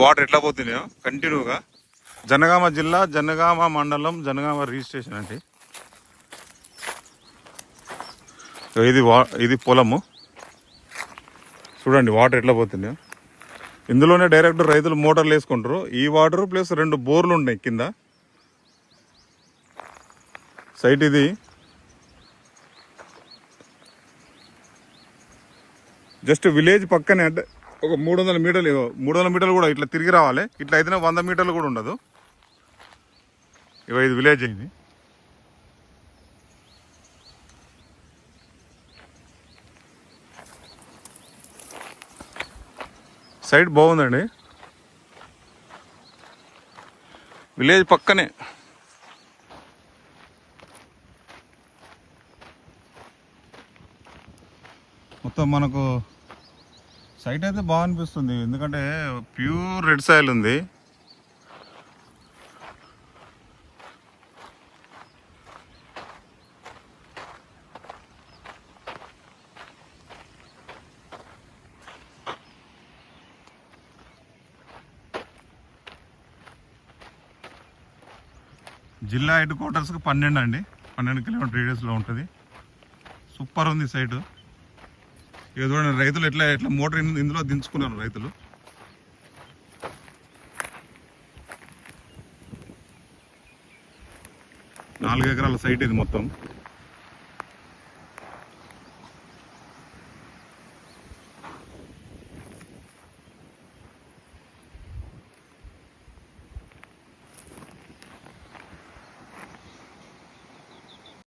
Water ఎట్లా పోతున్నాయో కంటిన్యూగా. జనగామ జిల్లా, జనగామ మండలం, జనగామ రిజిస్ట్రేషన్ అండి. ఇది పొలము చూడండి, వాటర్ ఎట్లా పోతున్నాయో. ఇందులోనే డైరెక్ట్ రైతులు మోటార్లు వేసుకుంటారు. ఈ వాటర్ ప్లస్ 2 బోర్లు ఉన్నాయి కింద. సైట్ ఇది. జస్ట్ విలేజ్ పక్కనే, అంటే ఒక 300 మీటర్లు, 300 మీటర్లు కూడా ఇట్లా తిరిగి రావాలి. ఇట్లా అయితేనే 100 మీటర్లు కూడా ఉండదు. ఇది విలేజ్ అయింది. సైట్ బాగుందండి, విలేజ్ పక్కనే. మొత్తం మనకు సైట్ అయితే బాగా అనిపిస్తుంది, ఎందుకంటే ప్యూర్ రెడ్ సాయిల్ ఉంది. జిల్లా హెడ్ క్వార్టర్స్కి 12 అండి, 12 కిలోమీటర్ రేడియస్లో ఉంటుంది. సూపర్ ఉంది సైటు. ఇక చూడండి రైతులు ఎట్లా మోటార్ ఇందులో దించుకున్నారు రైతులు. నాలుగు ఎకరాల సైట్ ఇది మొత్తం.